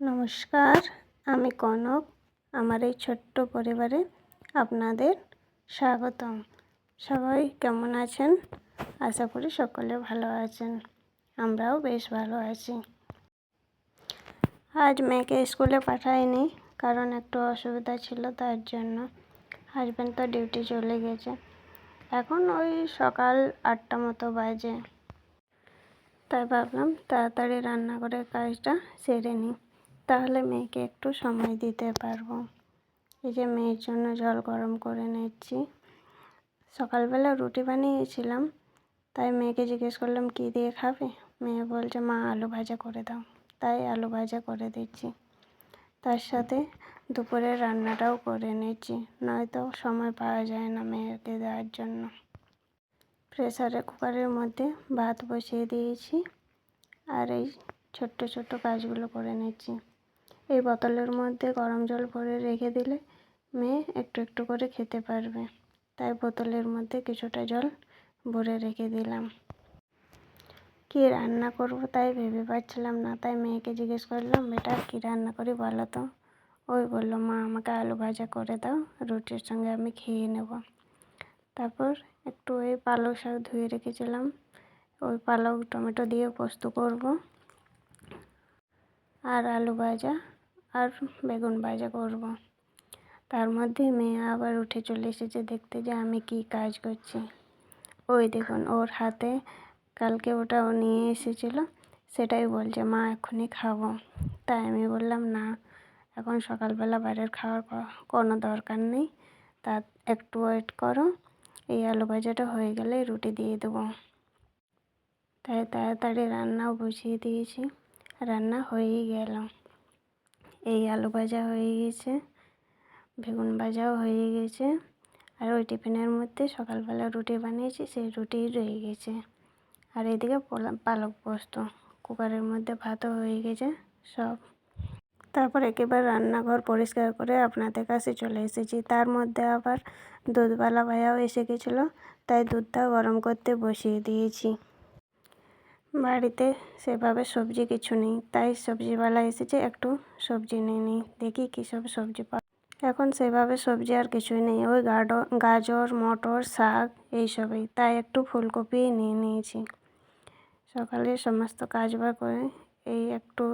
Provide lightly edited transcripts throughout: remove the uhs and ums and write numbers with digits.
নমস্কার, আমি কনক। আমার এই ছোট্ট পরিবারে আপনাদের স্বাগতম। সবাই কেমন আছেন? আশা করি সকলে ভালো আছেন। আমরাও বেশ ভালো আছি। আজ মেয়েকে স্কুলে পাঠাইনি, কারণ একটু অসুবিধা ছিল, তার জন্য। হাজব্যান্ড তো ডিউটি চলে গেছে। এখন ওই সকাল 8টা মতো বাজে, তাই ভাবলাম তাড়াতাড়ি রান্নাঘরের কাজটা সেরে নিই, তাহলে মেয়েকে একটু সময় দিতে পারবো। এই যে মেয়ের জন্য জল গরম করে নিচ্ছি। সকালবেলা রুটি বানিয়েছিলাম, তাই মেয়েকে জিজ্ঞেস করলাম কী দিয়ে খাবে। মেয়ে বলছে মা আলু ভাজা করে দাও, তাই আলু ভাজা করে দিচ্ছি। তার সাথে দুপুরের রান্নাটাও করে নিচ্ছি, নয়তো সময় পাওয়া যায় না মেয়েকে দেওয়ার জন্য। প্রেসারে কুকারের মধ্যে ভাত বসিয়ে দিয়েছি, আর এই ছোট্ট ছোট্ট কাজগুলো করে নিচ্ছি। এই বোতলের মধ্যে গরম জল ভরে রেখে দিলে মেয়ে একটু একটু করে খেতে পারবে, তাই বোতলের মধ্যে কিছুটা জল ভরে রেখে দিলাম। কী রান্না করব তাই ভেবে পাচ্ছিলাম না, তাই মেয়েকে জিজ্ঞেস করলাম বেটা কী রান্না করি বলো তো। ওই বললো মা আমাকে আলু ভাজা করে দাও, রুটির সঙ্গে আমি খেয়ে নেব। তারপর একটু ওই পালং শাক ধুয়ে রেখেছিলাম, ওই পালং টমেটো দিয়ে পোস্ত করব, আর আলু ভাজা আর বেগুন ভাজা করব। তার মধ্যে মেয়ে আবার উঠে চলে এসেছে দেখতে যে আমি কি কাজ করছি। ওই দেখুন ওর হাতে কালকে ওটা ও নিয়ে এসেছিল, সেটাই বলছে মা এখনই খাবো। তাই আমি বললাম না, এখন সকালবেলা বাইরের খাওয়ার কোনো দরকার নেই, তা একটু ওয়েট করো, এই আলু ভাজাটা হয়ে গেলে রুটি দিয়ে দেবো। তাই তাড়াতাড়ি রান্নাও বসিয়ে দিয়েছি। রান্না হয়েই গেল। এই আলু ভাজা হয়ে গেছে, বেগুন ভাজাও হয়ে গেছে, আর ওই টিফিনের মধ্যে সকালবেলা রুটি বানিয়েছি, সেই রুটিই রয়ে গেছে। আর এদিকে পালক পোস্ত, কুকারের মধ্যে ভাতও হয়ে গেছে সব। তারপর একেবারে রান্নাঘর পরিষ্কার করে আপনাদের কাছে চলে এসেছি। তার মধ্যে আবার দুধওয়ালা ভাইয়াও এসে গেছিলো, তাই দুধটাও গরম করতে বসিয়ে দিয়েছি। বাড়িতে সেভাবে সবজি কিছু নেই, তাই সবজিওয়ালা এসেছে, একটু সবজি নিয়ে নিই, দেখি কী সব সবজি পাওয়া। এখন সেভাবে সবজি আর কিছুই নেই, ওই গাজর মটর শাক এইসবই, তাই একটু ফুলকপি নিয়ে নিয়েছি। সকালে সমস্ত কাজবাজ করে এই একটু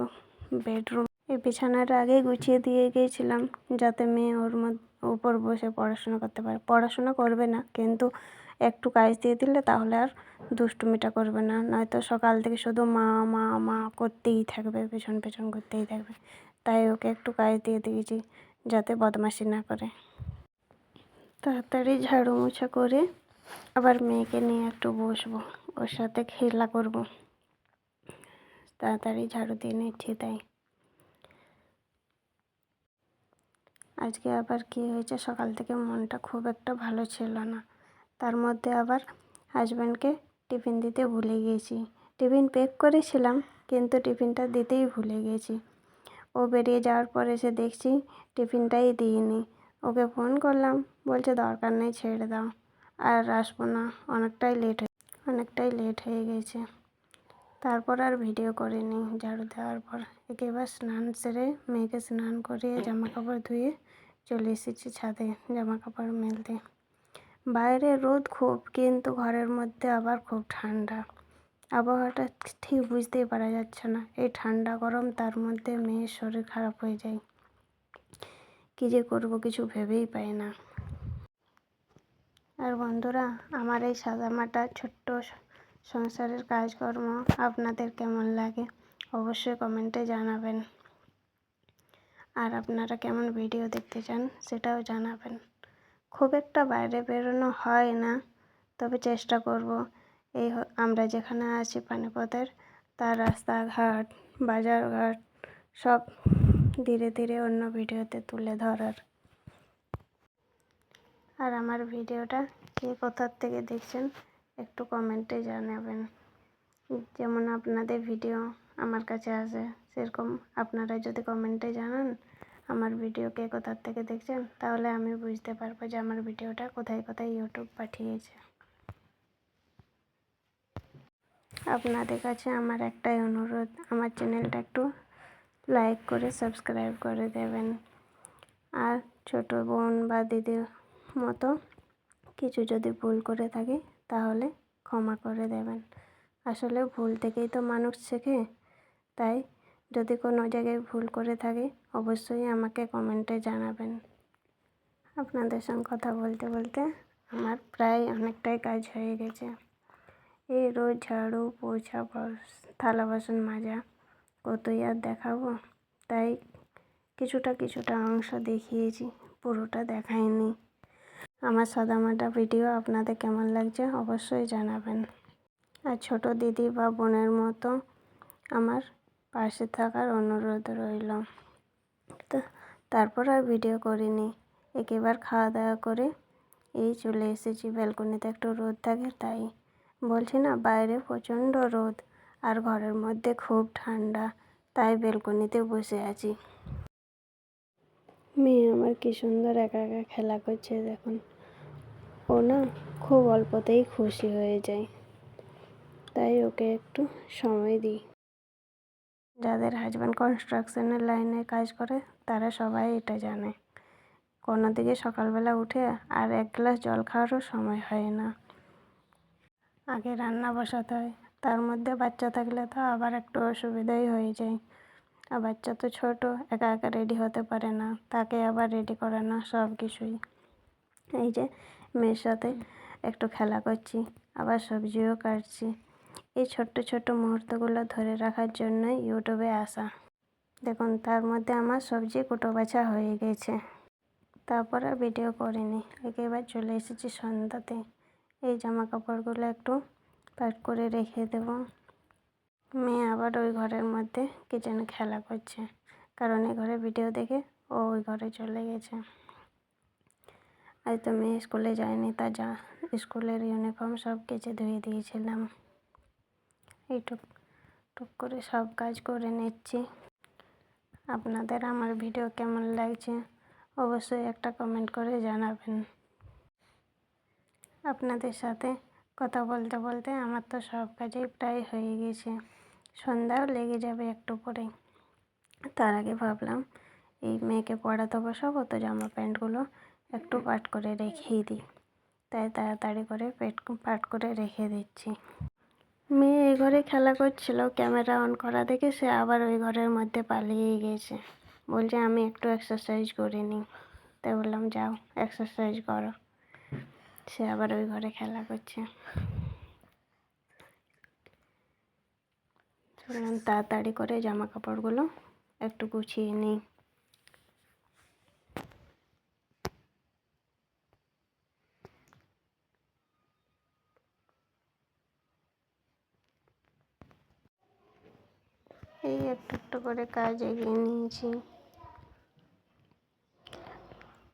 বেডরুম এই বিছানাটা আগে গুছিয়ে দিয়ে গিয়েছিলাম, যাতে মেয়ে ওর উপর বসে পড়াশোনা করতে পারে। পড়াশোনা করবে না, কিন্তু একটু কাজ দিয়ে দিলে তাহলে আর দুষ্টুমিটা করবে না, নয়তো সকাল থেকে শুধু মা মা মা করতেই থাকবে, পেছন পেছন করতেই থাকবে। তাই ওকে একটু কাজ দিয়ে দিয়েছি, যাতে বদমাশি না করে। তাড়াতাড়ি ঝাড়ু মোছা করে আবার মেয়েকে নিয়ে একটু বসবো, ওর সাথে খেলা করব। তাড়াতাড়ি ঝাড়ু দিয়ে নিচ্ছি। তাই আজকে আবার কি হয়েছে, সকাল থেকে মনটা খুব একটা ভালো ছিল না। তার মধ্যে আবার হাজব্যান্ডকে টিফিন দিতে ভুলে গিয়েছি। টিফিন প্যাক করেছিলাম, কিন্তু টিফিনটা দিতেই ভুলে গেছি। ও বেরিয়ে যাওয়ার পর এসে দেখছি টিফিনটাই দিইনি। ওকে ফোন করলাম, বলছে দরকার নেই ছেড়ে দাও, আর আসবো না, অনেকটাই লেট হয়ে গেছে। তারপর আর ভিডিও করিনি। ঝাড়ু দেওয়ার পর একেবারে স্নান সেরে মেয়েকে স্নান করিয়ে জামা কাপড় ধুয়ে চলে এসেছি ছাদে জামা কাপড় মেলতে। বাইরে রোদ খুব, কিন্তু ঘরের মধ্যে আবার খুব ঠান্ডা। আবহাওয়াটা ঠিক বুঝতেই পারা যাচ্ছে না, এই ঠান্ডা গরম, তার মধ্যে মেয়ের শরীর খারাপ হয়ে যায়। কী যে করবো কিছু ভেবেই পাই না। আর বন্ধুরা, আমার এই সাদামাটা ছোট্ট সংসারের কাজকর্ম আপনাদের কেমন লাগে অবশ্যই কমেন্টে জানাবেন, আর আপনারা কেমন ভিডিও দেখতে চান সেটাও জানাবেন। খুব একটা বাইরে বেরোনো হয় না, তবে চেষ্টা করব এই আমরা যেখানে আছি পানিপথের, তার রাস্তাঘাট বাজারঘাট সব ধীরে ধীরে অন্য ভিডিওতে তুলে ধরার। আর আমার ভিডিওটা কে কোথার থেকে দেখছেন একটু কমেন্টে জানাবেন। যেমন আপনাদের ভিডিও আমার কাছে আসে, সেরকম আপনারা যদি কমেন্টে জানান আমার ভিডিও কে কোথার থেকে দেখছেন, তাহলে আমি বুঝতে পারবো যে আমার ভিডিওটা কোথায় কোথায় ইউটিউব পাঠিয়েছে। আপনাদের কাছে আমার একটাই অনুরোধ, আমার চ্যানেলটা একটু লাইক করে সাবস্ক্রাইব করে দেবেন। আর ছোট বোন বা দিদির মতো কিছু যদি ভুল করে থাকি তাহলে ক্ষমা করে দেবেন। আসলে ভুল থেকেই তো মানুষ শেখে। তাই যদি কোনো জায়গায় ভুল করে থাকি অবশ্যই আমাকে কমেন্টে জানাবেন। আপনাদের সঙ্গে কথা বলতে বলতে আমার প্রায় অনেকটাই কাজ হয়ে গেছে। এই রোজ ঝাড়ু পোছা থালা বাসন মাজা কতই আর দেখাবো, তাই কিছুটা অংশ দেখিয়েছি, পুরোটা দেখাইনি। আমার সাদামাটা ভিডিও আপনাদের কেমন লাগছে অবশ্যই জানাবেন। আর ছোট দিদি বা বোনের মতো আমার পাশে থাকার অনুরোধ রইল। তো তারপর আর ভিডিও করিনি। একেবারে খাওয়া দাওয়া করে এই চলে এসেছি ব্যালকনিতে, একটু রোদ থাকে তাই। বলছি না বাইরে প্রচণ্ড রোদ আর ঘরের মধ্যে খুব ঠান্ডা, তাই ব্যালকনিতে বসে আছি। মেয়ে আমার কি সুন্দর একা একা খেলা করছে দেখুন। ও না খুব অল্পতেই খুশি হয়ে যায়, তাই ওকে একটু সময় দিই। যাদের হাজব্যান্ড কনস্ট্রাকশনের লাইনে কাজ করে তারা সবাই এটা জানে। কোনো দিকে সকালবেলা উঠে আর এক গ্লাস জল খাওয়ারও সময় হয় না, আগে রান্না বসাতে হয়। তার মধ্যে বাচ্চা থাকলে তো আবার একটু অসুবিধাই হয়ে যায়। আর বাচ্চা তো ছোট, একা একা রেডি হতে পারে না, তাকে আবার রেডি করানো সব কিছুই। এই যে মেয়ের সাথে একটু খেলা করছি, আবার সবজিও কাটছি। এই ছোট্ট মুহূর্তগুলো ধরে রাখার জন্যই ইউটিউবে আসা। দেখুন তার মধ্যে আমার সবজি কুটো বাছা হয়ে গেছে। তারপর আর ভিডিও করিনি, একেবারে চলে এসেছি সন্ধ্যাতে। এই জামা কাপড়গুলো একটু প্যাক করে রেখে দেব। মেয়ে আবার ওই ঘরের মধ্যে কিচেনে খেলা করছে, কারণ এই ঘরে ভিডিও দেখে ও ওই ঘরে চলে গেছে। আজ তো মেয়ে স্কুলে যায়নি, তা স্কুলের ইউনিফর্ম সব কেচে ধুয়ে দিয়েছিলাম। এই টুক করে সব কাজ করে নিচ্ছি। আপনাদের আমার ভিডিও কেমন লাগছে অবশ্যই একটা কমেন্ট করে জানাবেন। আপনাদের সাথে কথা বলতে বলতে আমার তো সব কাজই প্রায় হয়ে গেছে, সন্ধ্যাও লেগে যাবে একটু পরেই। তার আগে ভাবলাম এই মেয়েকে পড়াতে বসাবো, তো জামা প্যান্টগুলো একটু পাট করে রেখেই দিই, তাই তাড়াতাড়ি করে পাট করে রেখে দিচ্ছি। মেয়ে এই ঘরে খেলা করছিল, ক্যামেরা অন করা দেখে সে আবার ওই ঘরের মধ্যে পালিয়ে গেছে। বলছে আমি একটু এক্সারসাইজ করে নিই, তাই বললাম যাও এক্সারসাইজ করো। সে আবার ওই ঘরে খেলা করছে। বললাম তাড়াতাড়ি করে জামা কাপড়গুলো একটু গুছিয়ে নিই। এই একটু করে কাজ এগিয়ে নিয়েছি।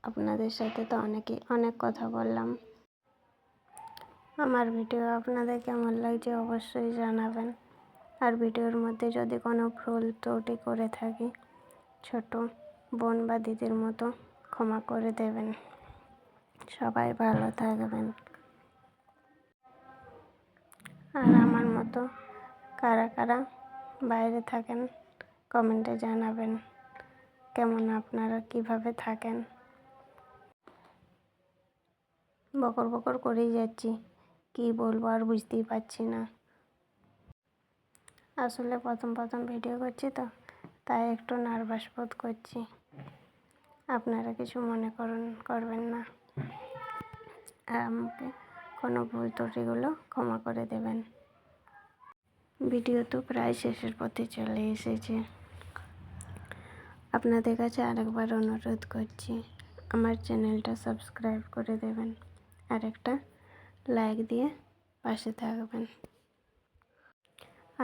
আপনাদের সাথে তো অনেক কথা বললাম। আমার ভিডিও আপনাদের কেমন লাগছে অবশ্যই জানাবেন। আর ভিডিওর মধ্যে যদি কোনো ভুল ত্রুটি করে থাকি ছোট বোন বা দিদির মতো ক্ষমা করে দেবেন। সবাই ভালো থাকবেন। আর আমার মতো কারা কারা বাইরে থাকেন কমেন্টে জানাবেন, কেমন আপনারা কিভাবে থাকেন। বকর করেই যাচ্ছি, কি বলবো আর বুঝতেই পারছি না। আসলে প্রথম ভিডিও করছি তো, তাই একটু নার্ভাস বোধ করছি। আপনারা কিছু মনে করবেন না, আর আমাকে কোনো ভুল ত্রুটিগুলো ক্ষমা করে দেবেন। ভিডিও তো প্রায় শেষের পথে চলে এসেছে। আপনাদের কাছে আরেকবার অনুরোধ করছি, আমার চ্যানেলটা সাবস্ক্রাইব করে দেবেন আর একটা লাইক দিয়ে পাশে থাকবেন।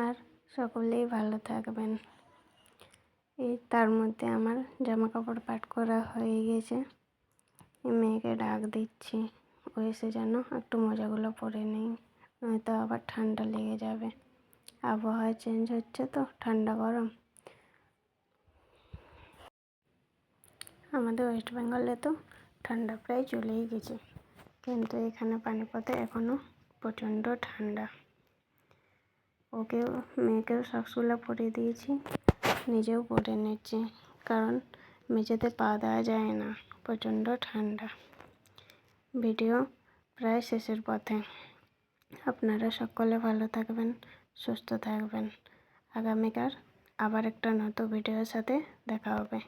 আর সকলেই ভালো থাকবেন। এই তার মধ্যে আমার জামা কাপড় পাট করা হয়ে গেছে। মেয়েকে ডাক দিচ্ছি, ও এসে যেন একটু মোজাগুলো পরে নেই, নয়তো আবার ঠান্ডা লেগে যাবে। আবহাওয়া চেঞ্জ হচ্ছে তো, ঠান্ডা গরম। আমাদের ওয়েস্ট বেঙ্গলে তো ঠান্ডা প্রায় চলেই গেছে, কিন্তু এখানে পানিপথে এখনও প্রচণ্ড ঠান্ডা। মেয়েকেও সক্সগুলো পরিয়ে দিয়েছি, নিজেও পরে নিচ্ছি, কারণ মেঝেতে পা দেওয়া যায় না, প্রচণ্ড ঠান্ডা। ভিডিও প্রায় শেষের পথে। আপনারা সকলে ভালো থাকবেন, সুস্থ থাকবেন। আগামীকাল আবার একটা নতুন ভিডিওর সাথে দেখা হবে।